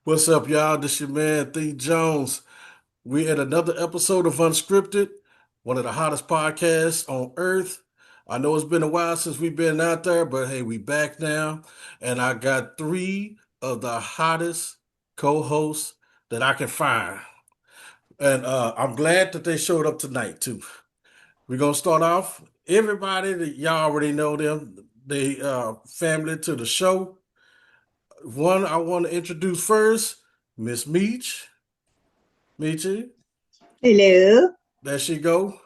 What's up, y'all? This your man, Thee Jones. We at another episode of Unscripted, one of the hottest podcasts on earth. I know it's been a while since we've been out there, but hey, we back now. And I got three of the hottest co-hosts that I can find. And I'm glad that they showed up tonight, too. We're going to start off. Everybody that y'all already know them, they family to the show. One I want to introduce first, Miss Meechie. Hello. There she go.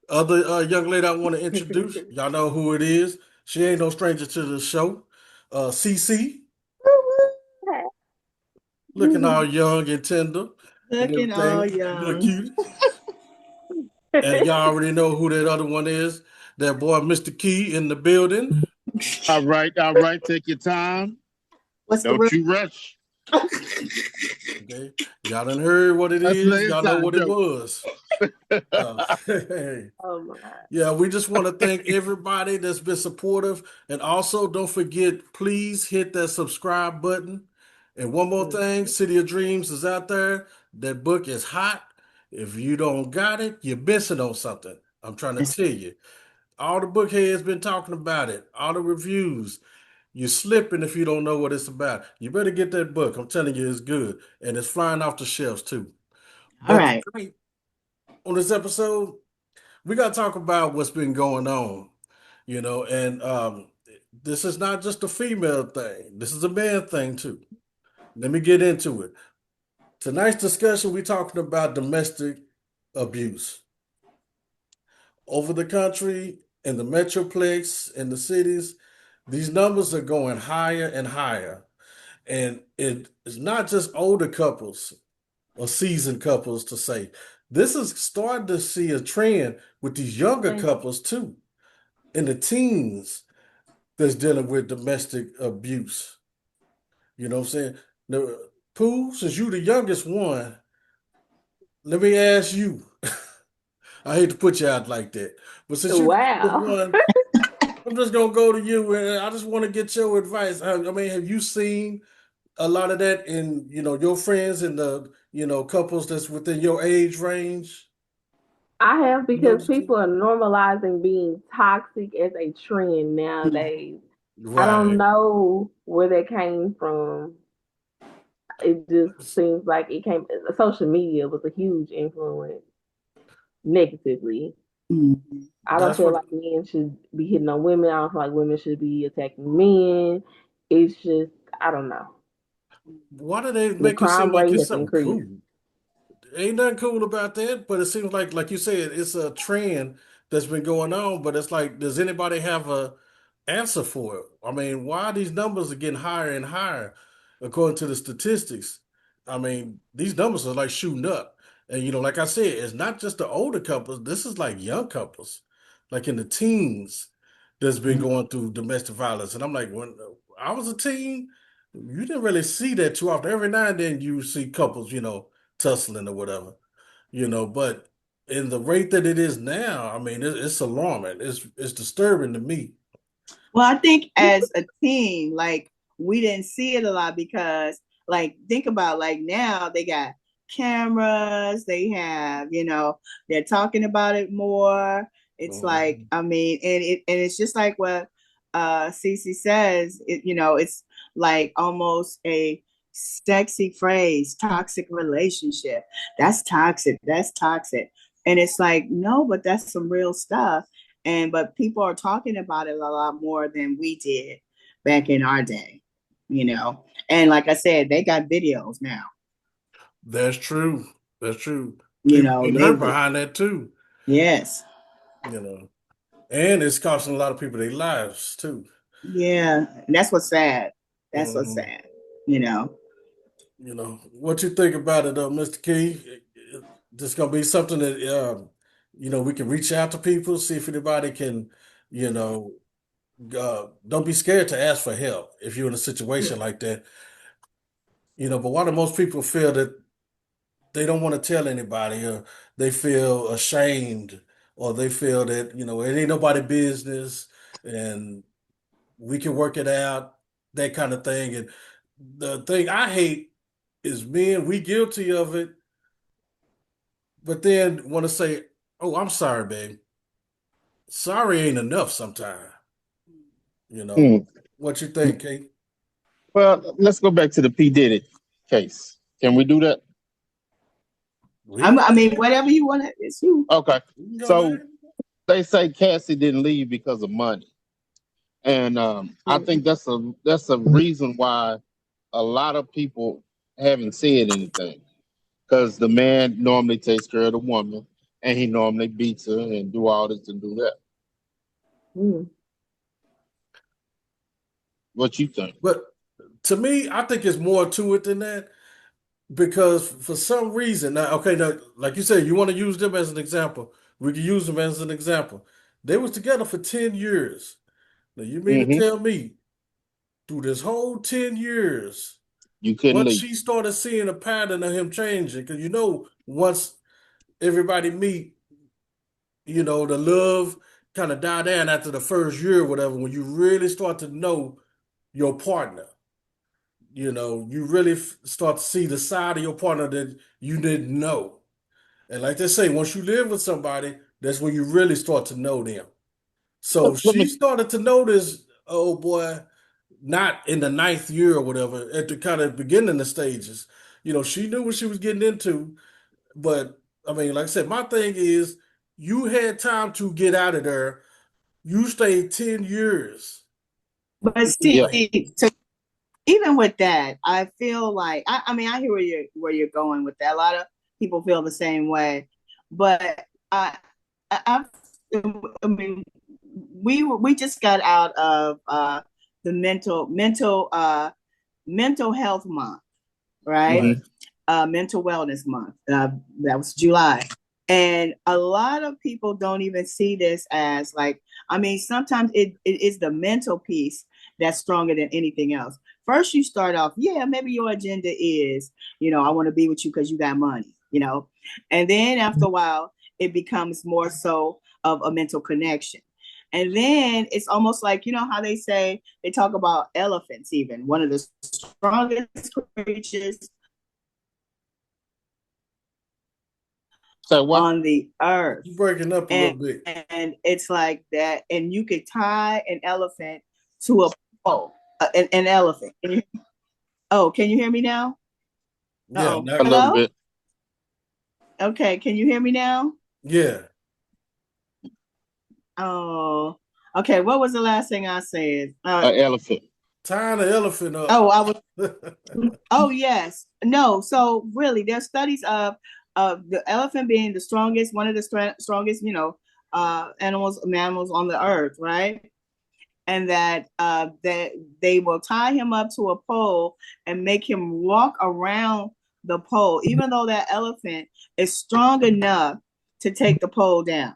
Other young lady I want to introduce. Y'all know who it is. She ain't no stranger to the show. Sie Sie, looking all young and tender and Looking all everything. Look young. cute. And y'all already know who that other one is. That boy, Mr. Key, in the building. All right. Take your time. What's the Don't word? you rush. Okay. Y'all done heard what it That's is. an Y'all know inside what it joke. was. Hey. Oh my. Yeah, we just want to thank everybody that's been supportive. And also, don't forget, please hit that subscribe button. And one more thing, Mhm. City of Dreams is out there. That book is hot. If you don't got it, you're missing on something. I'm trying to tell you. All the book heads been talking about it, all the reviews. You're slipping if you don't know what it's about. You better get that book. I'm telling you, it's good. And it's flying off the shelves too. All But right. tonight, on this episode, we got to talk about what's been going on, and this is not just a female thing. This is a man thing too. Let me get into it. Tonight's discussion, we're talking about domestic abuse over the country, in the metroplex, in the cities. These numbers are going higher and higher. And it is not just older couples or seasoned couples to say. This is starting to see a trend with these younger Thank couples too, in the teens that's dealing with domestic abuse. You know what I'm saying? Now, Pooh, since you the youngest one, let me ask you. I hate to put you out like that, but since you the youngest Wow. one, I'm just gonna go to you, and I just want to get your advice. I mean, have you seen a lot of that in your friends and the couples that's within your age range? I have You because noticed it? people are normalizing being toxic as a trend nowadays. I don't Right. know where that came from. It just seems like it came. Social media was a huge influence negatively. Mhm. I don't That's feel what. like men should be hitting on women. I don't feel like women should be attacking men. It's just I don't know. Why do they The make it seem crime like rate it's has something increased. cool? Ain't nothing cool about that, but it seems like you said, it's a trend that's been going on. But it's like, does anybody have a answer for it? I mean, why these numbers are getting higher and higher according to the statistics? I mean, these numbers are like shooting up. And like I said, it's not just the older couples. This is like young couples, like in the teens, that's been going through domestic violence. And I'm like, when I was a teen, you didn't really see that too often. Every now and then you see couples, tussling or whatever, but in the rate that it is now, I mean, it's alarming. It's disturbing to me. Well, I think as a team, like we didn't see it a lot because, like, think about like now they got cameras, they have, they're talking about it more. It's like, Mhm. I mean, and it's just like what Cece says, it's like almost a sexy phrase, toxic relationship. That's toxic. That's toxic. And it's like, no, but that's some real stuff. But people are talking about it a lot more than we did back in our day, you know. And like I said, they got videos now. That's true. That's true. You People know, getting hurt behind that too, yes. you know, and it's costing a lot of people their lives too. Yeah. And that's what's sad. That's what's Mhm. sad, you know. What you think about it, Mr. Key? This gonna be something that we can reach out to people, see if anybody can, you know, don't be scared to ask for help if you're in a situation like that. But why do most people feel that they don't want to tell anybody, or they feel ashamed, or they feel that, it ain't nobody business and we can work it out, that kind of thing. And the thing I hate is men, we guilty of it, but then want to say, "Oh, I'm sorry, babe." Sorry ain't enough sometimes. You know, Hmm. what you think, Kate? Well, let's go back to the P. Diddy case. Can we do that? I mean, whatever you want to, it's you. Okay. We can go So there. they say Cassie didn't leave because of money. And I think that's a reason why a lot of people haven't said anything. Because the man normally takes care of the woman and he normally beats her and do all this and do that. Mm. What you think? But to me, I think it's more to it than that because for some reason, now, like you said, you want to use them as an example. We can use them as an example. They was together for 10 years. Now, you mean to Hmm. tell me through this whole 10 years, You couldn't once leave. she started seeing a pattern of him changing, because once everybody meet, the love kind of die down after the first year or whatever, when you really start to know your partner. You really start to see the side of your partner that you didn't know. And like they say, once you live with somebody, that's when you really start to know them. So Let she me started to notice, oh boy, not in the ninth year or whatever, at the kind of beginning of stages. She knew what she was getting into. But I mean, like I said, my thing is you had time to get out of there. You stayed 10 years. But Yeah. Steve, so even with that, I feel like I mean I hear where you're going with that. A lot of people feel the same way, but I I mean we just got out of the mental health month, right? Right. Hmm. Mental wellness month. That was July. And a lot of people don't even see this as like, I mean, sometimes it is the mental piece that's stronger than anything else. First, you start off, yeah, maybe your agenda is, I want to be with you because you got money. And then after a while, it becomes more so of a mental connection. And then it's almost like, how they talk about elephants, even one of the strongest creatures Say what? on the earth. You breaking up a little And bit. and it's like that. And you could tie an elephant to a pole. An elephant. Can you hear me now? Yeah, Oh, A little hello? bit. Okay, can you hear me now? yeah. Oh, okay. What was the last thing I said? An elephant. Tying the elephant up. Oh, I was. Oh, yes. No. So really, there's studies of the elephant being the strongest, one of the strongest, mammals on the earth, right? And that they will tie him up to a pole and make him walk around the pole, even though that elephant is strong enough to take the pole down,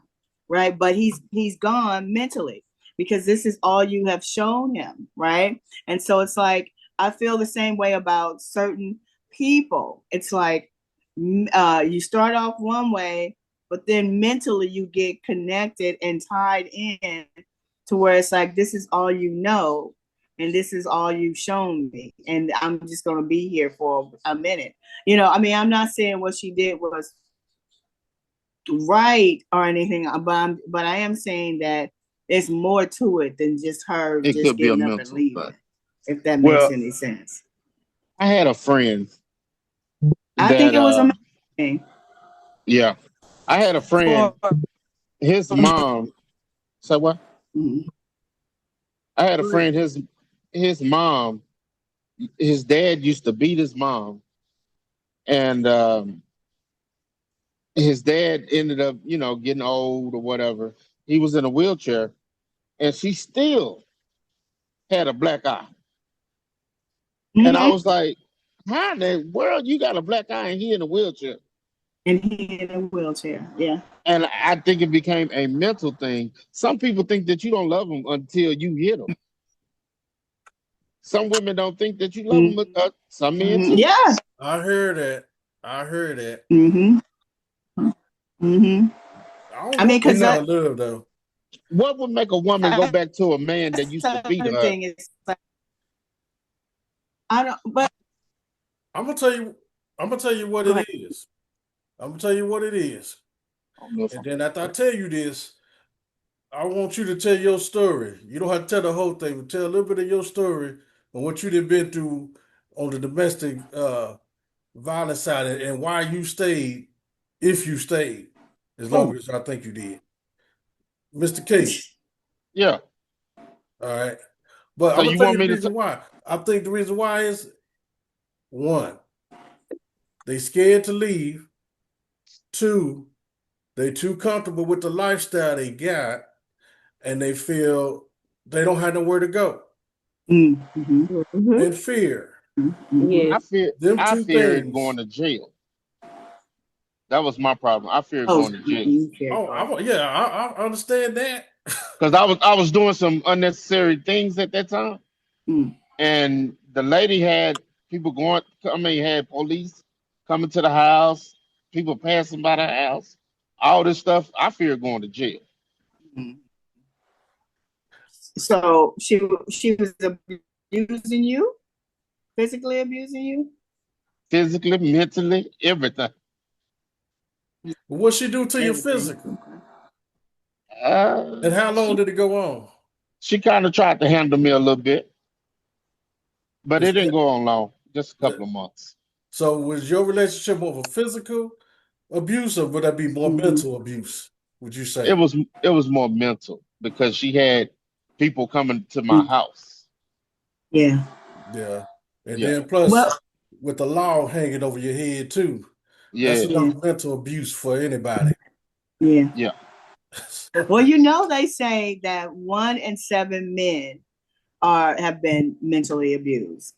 right? But he's gone mentally because this is all you have shown him, right? And so it's like I feel the same way about certain people. It's like you start off one way, but then mentally you get connected and tied in to where it's like this is all you know and this is all you've shown me and I'm just going to be here for a minute. I mean, I'm not saying what she did was right or anything, but I am saying that there's more to it than just her It just could be a getting up and mental leaving, thing. if that makes Well, any sense. I had a friend I think that it was amazing yeah. I had a friend, for his mom. Say what? Mhm. I had a Go ahead. friend, his mom, his dad used to beat his mom, and his dad ended up, getting old or whatever. He was in a wheelchair, and she still had a black eye. And I Mhm. was like, how in the world you got a black eye and he in a wheelchair? And he in a wheelchair, yeah. And I think it became a mental thing. Some people think that you don't love them until you hit them. Some women don't think that you love them. Some men Mhm. too. Yeah. I heard that. I heard that. Mm-hmm. Mm-hmm. I don't I know mean, if they because never that lived though. What would make a woman go back to a man that that's used to the beat other her? thing is like I don't, but I'm gonna tell you. I'm gonna tell you what Go it ahead. is. I'm gonna tell you what it is. And then after I tell you this, I want you to tell your story. You don't have to tell the whole thing, but tell a little bit of your story and what you've been through on the domestic violence side and why you stayed, if you stayed, as long Oh, as I think you did. Mr. K. Yeah. All right. But So I'm gonna you tell you want the me to reason why. I think the reason why is one, they scared to leave. Two, they too comfortable with the lifestyle they got, and they feel they don't have nowhere to go. mm-hmm, Mm-hmm. And fear. mm-hmm. I Yes. fear Them I two feared going things. to jail. That was my problem. I feared Oh, going to jail. you fair Oh, going. yeah, I understand that. Because I was doing some unnecessary things at that time. Mm. And the lady had people going, I mean, had police coming to the house, people passing by the house, all this stuff. I fear going to jail. Mm. So she was abusing you, physically abusing you. Physically, mentally, everything. What she do to your Everything. physical? Okay. And how long She did it go on? she kind of tried to handle me a little bit, but it Is didn't go on long, just a couple that, of months. so was your relationship more of a physical abuse or would that be more Mm-hmm. mental abuse, would you It say? was it was more mental because she had people coming to my house. Yeah. Yeah. And Yeah, then plus Well, with the law hanging over your head too, that's yeah, yeah. enough mental abuse for anybody. Yeah. yeah. So, Well, they say that 1 in 7 men have been mentally abused,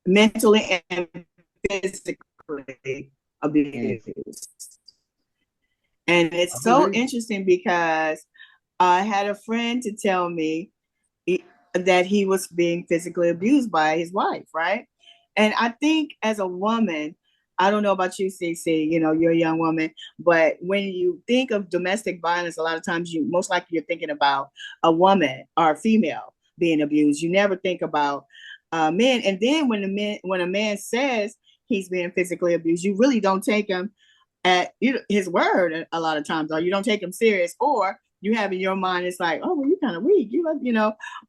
mentally and physically Mm. abused. And I it's so believe interesting because I had a friend to tell me that he was being physically abused by his wife, right? And I think as a woman, I don't know about you, CC, you're a young woman, but when you think of domestic violence, a lot of times you most likely you're thinking about a woman or a female being abused. You never think about men. And then when a man says he's being physically abused, you really don't take him at his word a lot of times, or you don't take him serious, or you have in your mind it's like, oh, well, you're kind of weak,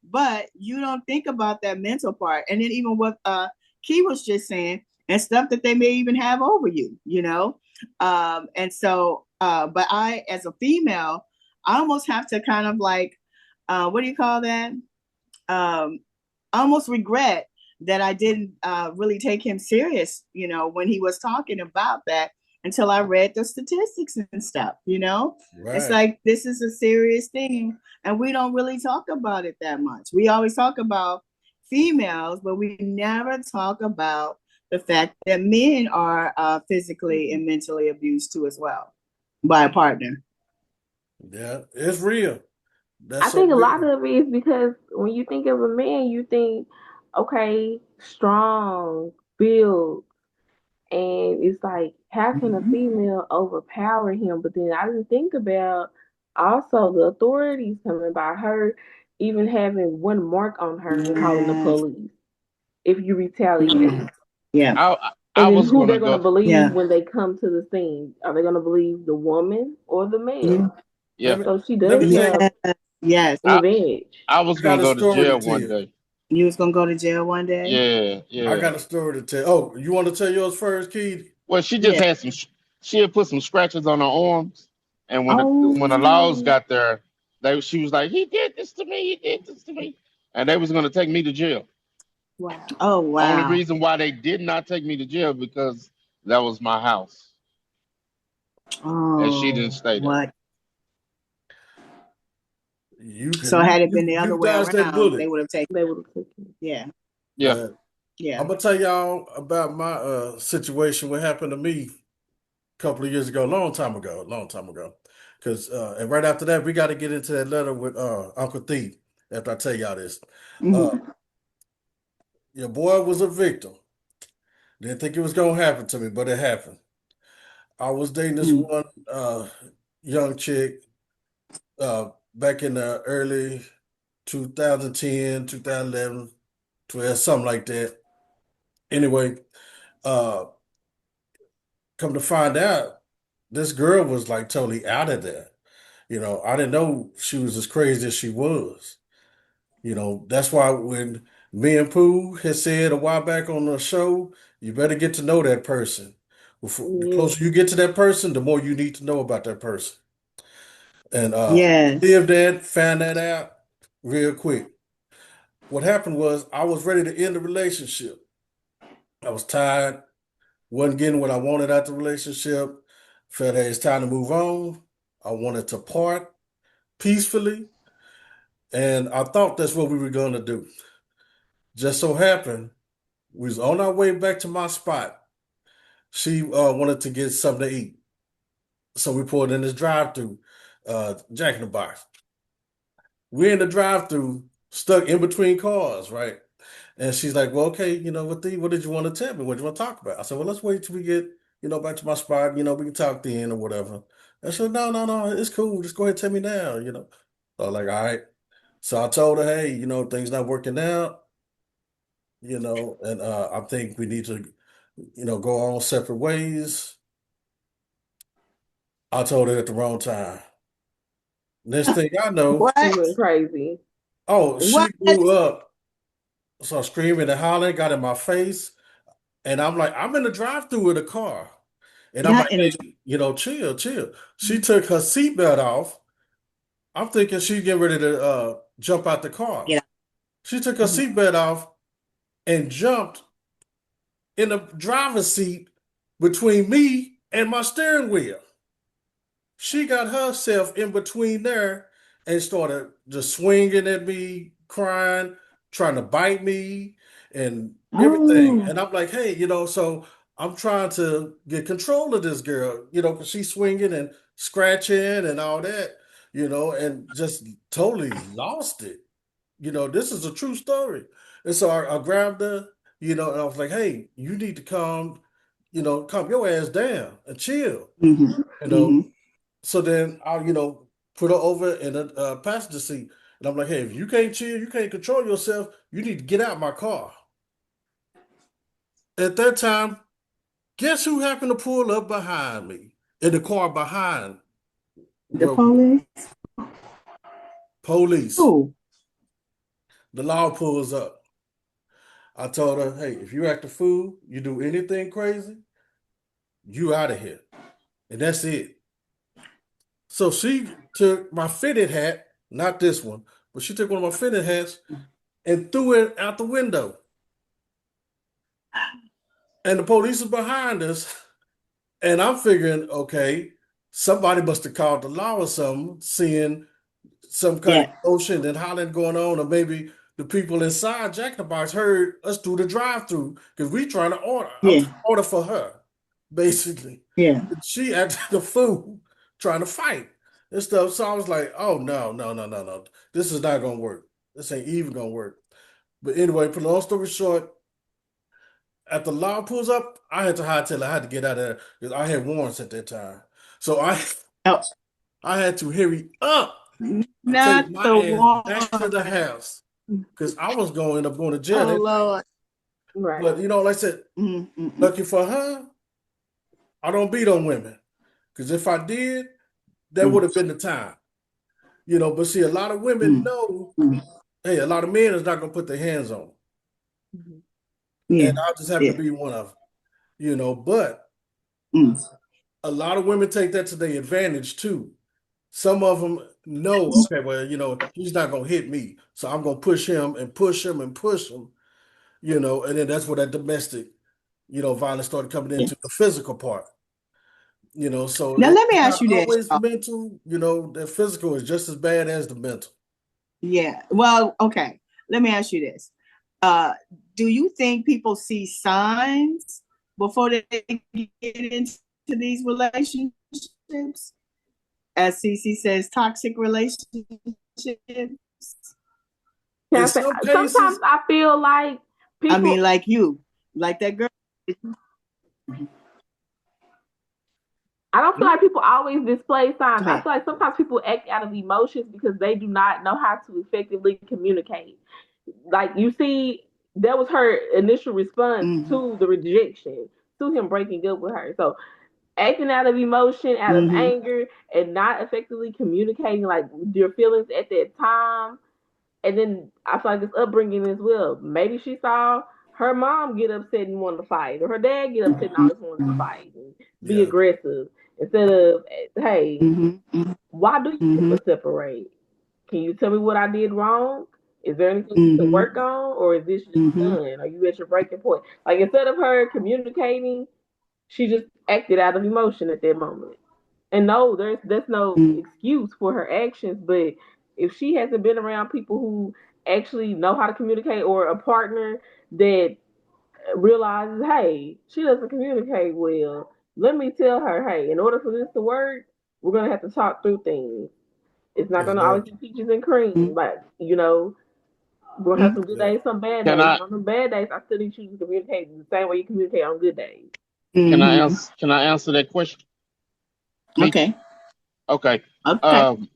but you don't think about that mental part. And then even what Key was just saying, and stuff that they may even have over and so but I, as a female, I almost have to kind of like what do you call that, um I almost regret that I didn't really take him serious, when he was talking about that, until I read the statistics and stuff. It's right. like this is a serious thing, and we don't really talk about it that much. We always talk about females, but we never talk about the fact that men are physically and mentally abused too as well by a partner. Yeah, it's real. That's I so think a lot real. of it is because when you think of a man, you think, okay, strong, built, and it's like, how can a Mhm. female overpower him? But then I didn't think about also the authorities coming by her, even having one mark on her and calling the Yes. police if you Yeah. retaliate. Yeah. And I then was who gonna they're gonna go. believe Yeah. when they come to the scene? Are they gonna believe the woman or the Yeah. man? Let Yeah, me So she let does me tell you, have Yeah. Yes. an I advantage. I was I gonna got a go to story to jail one tell. day. You was gonna go to jail one day? Yeah, I yeah. got a story to tell. Oh, you want to tell yours first, Keith? Well, she just Yeah. had some. She had put some scratches on her arms, and when the laws Oh. got there, she was like, "He did this to me. He did this to me," and they was gonna take me to jail. Wow. Oh Only wow. reason why they did not take me to jail because that was my house, and she didn't Oh, stay there. what? You So can had it you been the other you way dodged that around, they bullet. would have taken. They would have took it. Yeah. Yeah. But Yeah. I'm gonna tell y'all about my situation. What happened to me a couple of years ago, a long time ago. Because and right after that, we got to get into that letter with Uncle Thief. After I tell y'all this, uh, Hmm. your boy was a victim. Didn't think it was gonna happen to me, but it happened. I was dating this one young chick back in the early 2010, 2011, 12, something like that. Anyway, uh, come to find out, this girl was like totally out of there. I didn't know she was as crazy as she was. That's why when me and Pooh had said a while back on the show, you better get to know that person. The Yeah. closer you get to that person, the more you need to know about that person. And Yes. Liv Dad found that out real quick. What happened was I was ready to end the relationship. I was tired, wasn't getting what I wanted out the relationship. Felt that it's time to move on. I wanted to part peacefully, and I thought that's what we were going to do. Just so happened, we was on our way back to my spot. She wanted to get something to eat, so we pulled in this drive-through, Jack in the Box. We're in the drive-through, stuck in between cars, right? And she's like, "Well, okay, what did you want to tell me? What did you want to talk about?" I said, "Well, let's wait till we get, back to my spot. We can talk then or whatever." And she said, "No, no, no, it's cool. Just go ahead and tell me now." So I was like, "All right." So I told her, "Hey, things not working out, and I think we need to, go our own separate ways." I told her at the wrong time. Next thing I know, She What? went crazy. oh, What? she blew up, so screaming and hollering, got in my face, and I'm like, I'm in the drive-through with a car. And I'm Not like, in hey, a chill, chill. She took her seatbelt off. I'm thinking she's getting ready to jump out the car. get She took her out. seatbelt off and jumped in the driver's seat between me and my steering wheel. She got herself in between there and started just swinging at me, crying, trying to bite me, and everything. Oh. And I'm like, hey, so I'm trying to get control of this girl, because she's swinging and scratching and all that, and just totally lost it. This is a true story. And so I grabbed her, and I was like, hey, you need to calm your ass down and chill, Mm-hmm. you know. Mm-hmm. So then I'll, put her over in a passenger seat. And I'm like, hey, if you can't chill, you can't control yourself, you need to get out my car. At that time, guess who happened to pull up behind me? In the car behind The where police. police. Oh. The law pulls up. I told her, hey, if you act a fool, you do anything crazy, you out of here. And that's it. So she took my fitted hat, not this one, but she took one of my fitted hats and threw it out the window. And the police is behind us. And I'm figuring, okay, somebody must have called the law or something, seeing some kind of Yeah. commotion and hollering going on, or maybe the people inside Jack in the Box heard us through the drive-through because we trying to order. I'm Yeah. trying to order for her, basically. Yeah. And she acted a fool trying to fight and stuff. So I was like, oh no, no, no, no, no. This is not gonna work. This ain't even gonna work. But anyway, for long story short, after law pulls up, I had to hightail. I had to get out of there because I had warrants at that time. So I Oh, I had to hurry up and take not my the ass back to the one. house because I was going to end up going to jail. Oh Lord. Right. But like I said, Mm-mm. lucky for her, I don't beat on women. Because if I did, that would have been the time. But see, a lot of women Mm. know, Mm. hey, a lot of men is not gonna put their hands on them. Mhm. And Yeah. I just happen to Yeah. be one of them. But Mm. a lot of women take that to their advantage too. Some of them know, okay, well, he's not gonna hit me, so I'm gonna push him and push him and push him, and then that's where that domestic, violence started coming Yeah. into the physical part. So Now let me it's ask not you this. always mental, the physical is just as bad as the mental. Yeah. Well, okay. Let me ask you this. Uh, do you think people see signs before they get into these relationships? As Sie Sie says, toxic relationships. Can In I say some sometimes cases, I feel like I mean, people like you, like that girl. I don't feel like people always display Go signs. I ahead. feel like sometimes people act out of emotions because they do not know how to effectively communicate. Like you see, that was her initial response Mm-hmm. to the rejection, to him breaking up with her. So acting out of emotion, out of Mm-hmm. anger, and not effectively communicating like your feelings at that time. And then I feel like this upbringing as well. Maybe she saw her mom get upset and want to fight, or her dad get upset and always wanted to fight and be Yeah. aggressive instead of, hey, Mm-hmm. why do you Mm-hmm. want to separate? Can you tell me what I did wrong? Is there anything we can Mm-hmm. work on, or is this just Mm-hmm. done? Are you at your breaking point? Like instead of her communicating, she just acted out of emotion at that moment. And no, there's no excuse for her actions, but if she hasn't been around people who actually know how to communicate, or a partner that realizes, hey, she doesn't communicate well, let me tell her, hey, in order for this to work, we're gonna have to talk through things. It's not gonna always Exactly. be peaches and cream, but we're gonna have some good Yeah. days, some bad Can days. I And on the bad days, I still need you to communicate the same way you communicate on good days. Mm-hmm. can I answer that question, Meechie? Okay. Okay. Okay. Um,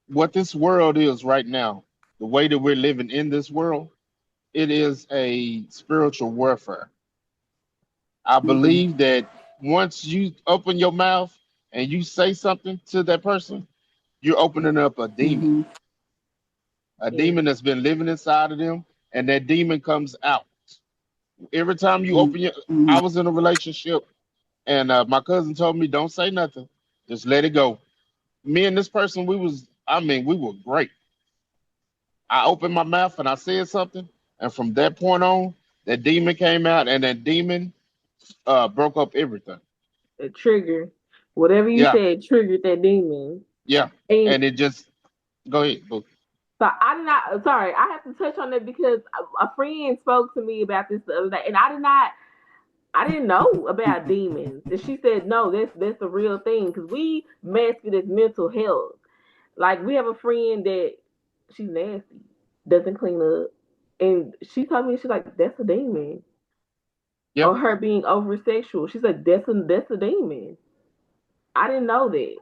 what this world is right now, the way that we're living in this world, it is a spiritual warfare. I Mm-hmm. believe that once you open your mouth and you say something to that person, you're opening up Mm-hmm. a Yeah. demon that's been living inside of them, and that demon comes out. Every time you open your, Mm-hmm. I was in a relationship, and my cousin told me, don't say nothing, just let it go. Me and this person, we were great. I opened my mouth and I said something, and from that point on, that demon came out, and that demon broke up everything. A trigger. Whatever you Yeah, said triggered that demon. yeah, And and it just go ahead. Boo. so I did not. Sorry, I have to touch on that because a friend spoke to me about this the other day, and I did not. I didn't know about demons, and she said, "No, that's a real thing because we mask it as mental health. Like we have a friend that she's nasty, doesn't clean up, and she told me she's like that's a demon, Yep. or her being over sexual. She's like that's a demon. I didn't know that.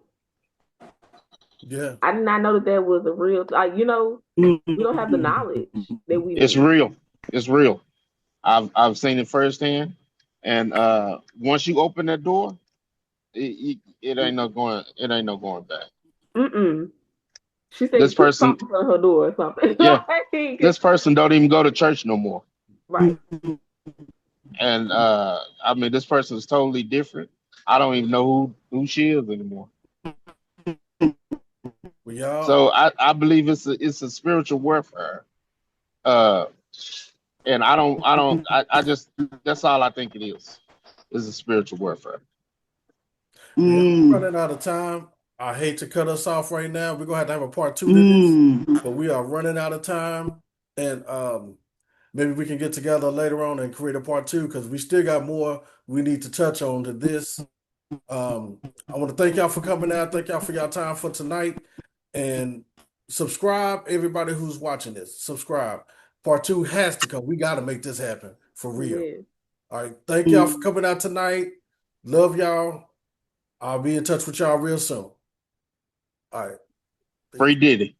Yeah. I did not know that that was a real. Like we don't have the knowledge that we It's do. real. It's real. I've seen it firsthand, and once you open that door, it ain't no going. It ain't no going back. Mm-mm. She said This you put person, salt on her door or something. yeah, Like, this person don't even go to church no more. right. And I mean, this person is totally different. I don't even know who she is anymore. Well, y'all, So I believe it's a spiritual warfare. Uh, and I just that's all I think it is a spiritual warfare. we're Mm-hmm. running out of time. I hate to cut us off right now. We're gonna have a part two to this, Mm-hmm. but we are running out of time. And maybe we can get together later on and create a part two because we still got more we need to touch on to this. I want to thank y'all for coming out. Thank y'all for your time for tonight. And subscribe, everybody who's watching this. Subscribe. Part two has to come. We got to make this happen for real. Yeah. All right. Thank y'all for coming out tonight. Love y'all. I'll be in touch with y'all real soon. All right. Free Peace. Diddy.